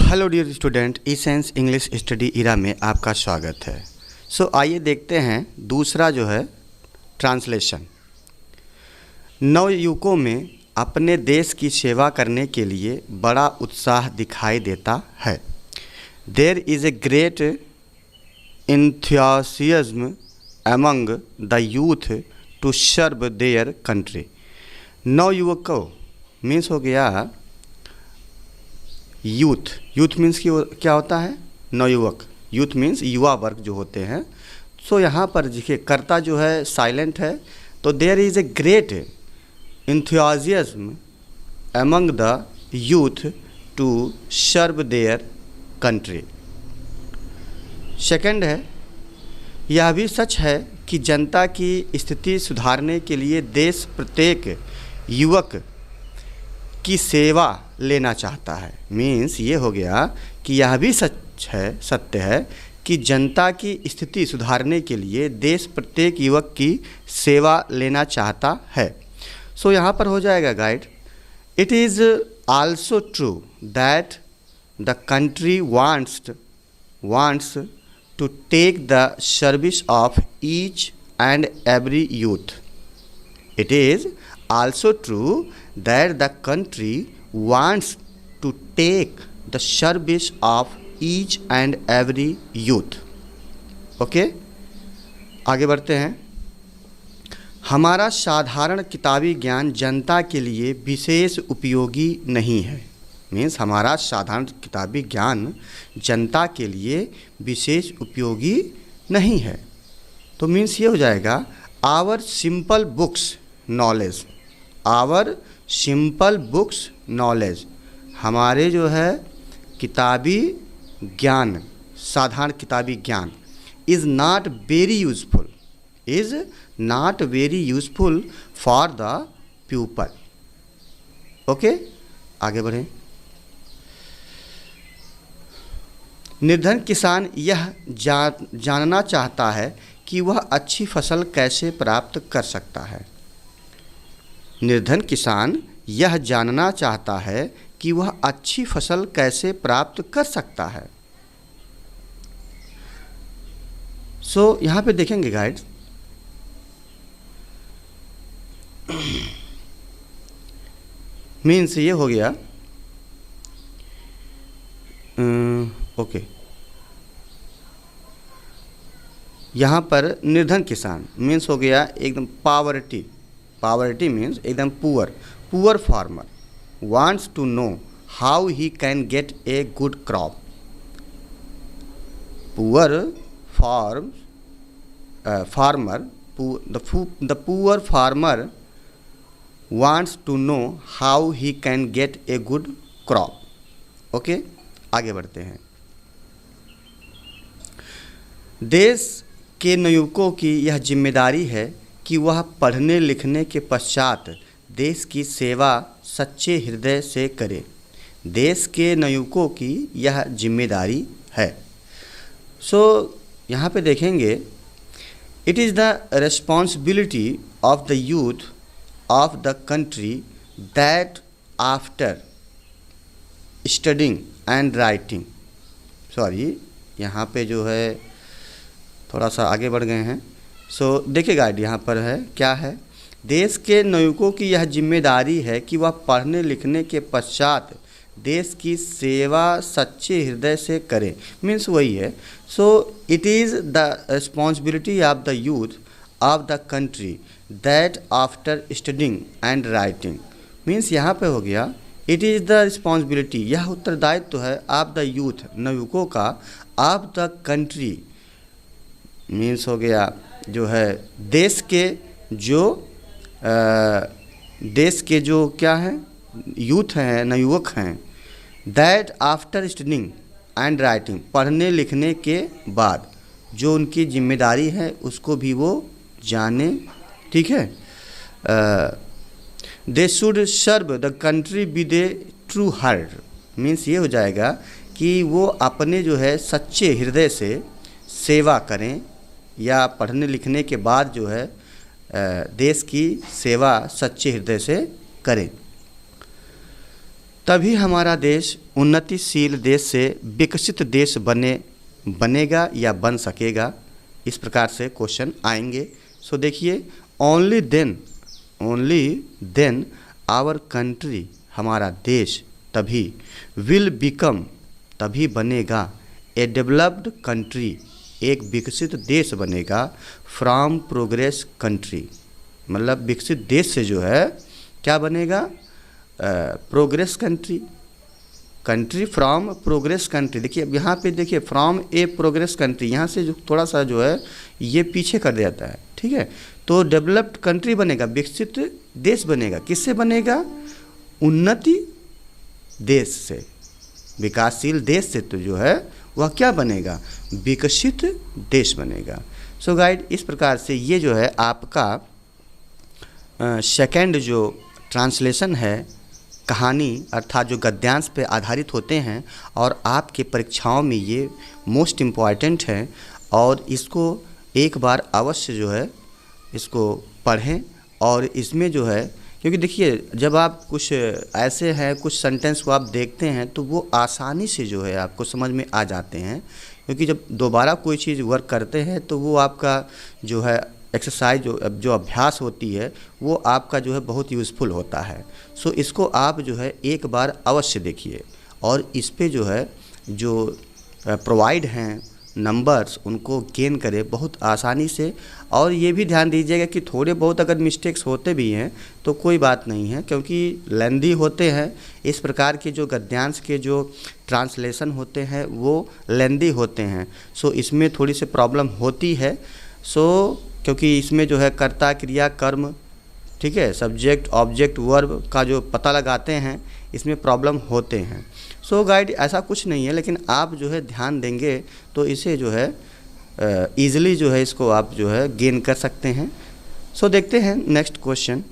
Hello dear student, e science English study era में आपका स्वागत है। आइए देखते हैं दूसरा जो है ट्रांसलेशन। नवयुवकों में अपने देश की सेवा करने के लिए बड़ा उत्साह दिखाई देता है। There is a great enthusiasm among the youth to serve their country। नवयुवकों मीन्स हो गया यूथ। यूथ मीन्स की क्या होता है? नवयुवक। यूथ मीन्स युवा वर्ग जो होते हैं। यहाँ पर देखिए कर्ता जो है साइलेंट है, तो there is a great enthusiasm among the youth to serve their country। Second है, यह भी सच है कि जनता की स्थिति सुधारने के लिए देश प्रत्येक युवक की सेवा लेना चाहता है। मीन्स ये हो गया कि यह भी सत्य है कि जनता की स्थिति सुधारने के लिए देश प्रत्येक युवक की सेवा लेना चाहता है। यहाँ पर हो जाएगा guide, it is also true that the country wants to take the service of each and every youth। It is also true that the country wants to take the service of each and every youth। Okay, आगे बढ़ते हैं। हमारा साधारण किताबी ज्ञान जनता के लिए विशेष उपयोगी नहीं है। मीन्स हमारा साधारण किताबी ज्ञान जनता के लिए विशेष उपयोगी नहीं है। तो मीन्स ये हो जाएगा आवर सिंपल बुक्स नॉलेज, हमारे जो है किताबी ज्ञान, साधारण किताबी ज्ञान is not very useful for the people. Okay, आगे बढ़ें। निर्धन किसान यह जानना चाहता है कि वह अच्छी फसल कैसे प्राप्त कर सकता है। निर्धन किसान यह जानना चाहता है कि वह अच्छी फसल कैसे प्राप्त कर सकता है। यहाँ पे देखेंगे गाइड, मीन्स ये हो गया ओके। यहाँ पर निर्धन किसान मीन्स हो गया एकदम पावर्टी मीन्स एकदम poor farmer wants to know how he can get a good crop. The poor farmer wants to know how he can get a good crop. Okay, आगे बढ़ते हैं। देश के नवयुवकों की यह जिम्मेदारी है कि वह पढ़ने लिखने के पश्चात देश की सेवा सच्चे हृदय से करे। देश के नवयुवकों की यह जिम्मेदारी है। यहाँ पे देखेंगे, it is the responsibility of the youth of the country that after studying and writing, यहाँ पे जो है थोड़ा सा आगे बढ़ गए हैं। देखिए गाइड, यहाँ पर है क्या है, देश के नवयुवकों की यह जिम्मेदारी है कि वह पढ़ने लिखने के पश्चात देश की सेवा सच्चे हृदय से करें। मीन्स वही है। It is the responsibility of the youth of the country that after studying and writing. Means यहाँ पे हो गया इट इज़ द रिस्पॉन्सिबिलिटी, यह उत्तरदायित्व है ऑफ द यूथ, नवयुवकों का, ऑफ द कंट्री मीन्स हो गया जो है देश के जो क्या हैं, यूथ हैं, नवयुवक हैं, that after studying and writing, पढ़ने लिखने के बाद जो उनकी जिम्मेदारी है उसको भी वो जाने। ठीक है, they should serve the country with a true heart. Means ये हो जाएगा कि वो अपने जो है सच्चे हृदय से सेवा करें, या पढ़ने लिखने के बाद जो है देश की सेवा सच्चे हृदय से करें। तभी हमारा देश उन्नतिशील देश से विकसित देश बनेगा या बन सकेगा। इस प्रकार से क्वेश्चन आएंगे। सो देखिए, ओनली देन आवर कंट्री, हमारा देश तभी, विल बिकम, तभी बनेगा, ए डेवलप्ड कंट्री, एक विकसित देश बनेगा, फ्रॉम प्रोग्रेस कंट्री, मतलब विकसित देश से जो है क्या बनेगा, progress country from progress country. देखिए अब यहाँ पे देखिए, फ्रॉम ए प्रोग्रेस कंट्री, यहाँ से जो थोड़ा सा जो है ये पीछे कर दिया जाता है, ठीक है। तो डेवलप्ड कंट्री बनेगा, विकसित देश बनेगा, किससे बनेगा, उन्नति देश से, विकासशील देश से तो जो है वह क्या बनेगा, विकसित देश बनेगा। सो गाइड, इस प्रकार से ये जो है आपका सेकंड जो ट्रांसलेशन है कहानी, अर्थात जो गद्यांश पे आधारित होते हैं और आपके परीक्षाओं में ये मोस्ट इम्पॉर्टेंट है, और इसको एक बार अवश्य जो है इसको पढ़ें। और इसमें जो है, क्योंकि देखिए जब आप कुछ ऐसे हैं, कुछ सेंटेंस को आप देखते हैं तो वो आसानी से जो है आपको समझ में आ जाते हैं, क्योंकि जब दोबारा कोई चीज़ वर्क करते हैं तो वो आपका जो है एक्सरसाइज, जो अभ्यास होती है वो आपका जो है बहुत यूज़फुल होता है। सो इसको आप जो है एक बार अवश्य देखिए, और इस पे जो है जो प्रोवाइड हैं नंबर्स उनको गेन करें बहुत आसानी से। और ये भी ध्यान दीजिएगा कि थोड़े बहुत अगर मिस्टेक्स होते भी हैं तो कोई बात नहीं है, क्योंकि लेंदी होते हैं इस प्रकार के जो गद्यांश के जो ट्रांसलेशन होते हैं वो लेंदी होते हैं। सो इसमें थोड़ी सी प्रॉब्लम होती है। सो क्योंकि इसमें जो है कर्ता, क्रिया, कर्म, ठीक है, सब्जेक्ट, ऑब्जेक्ट, वर्ब का जो पता लगाते हैं इसमें प्रॉब्लम होते हैं। सो गाइड, ऐसा कुछ नहीं है, लेकिन आप जो है ध्यान देंगे तो इसे जो है ईज़िली जो है इसको आप जो है गेन कर सकते हैं। सो देखते हैं नेक्स्ट क्वेश्चन।